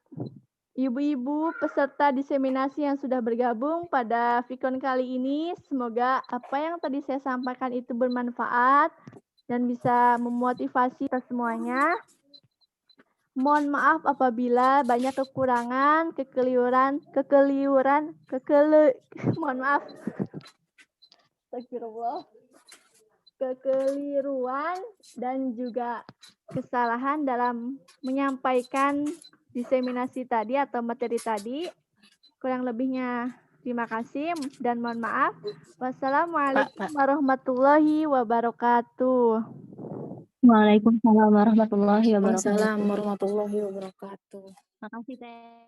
ibu-ibu peserta diseminasi yang sudah bergabung pada Vikon kali ini. Semoga apa yang tadi saya sampaikan itu bermanfaat dan bisa memotivasi kita semuanya. Mohon maaf apabila banyak kekurangan, mohon maaf. Astagfirullah. Kekeliruan dan juga kesalahan dalam menyampaikan diseminasi tadi atau materi tadi. Kurang lebihnya terima kasih dan mohon maaf. Wassalamualaikum warahmatullahi wabarakatuh. Waalaikumsalam warahmatullahi wabarakatuh. Waalaikumsalam warahmatullahi wabarakatuh. Makasih, Teh.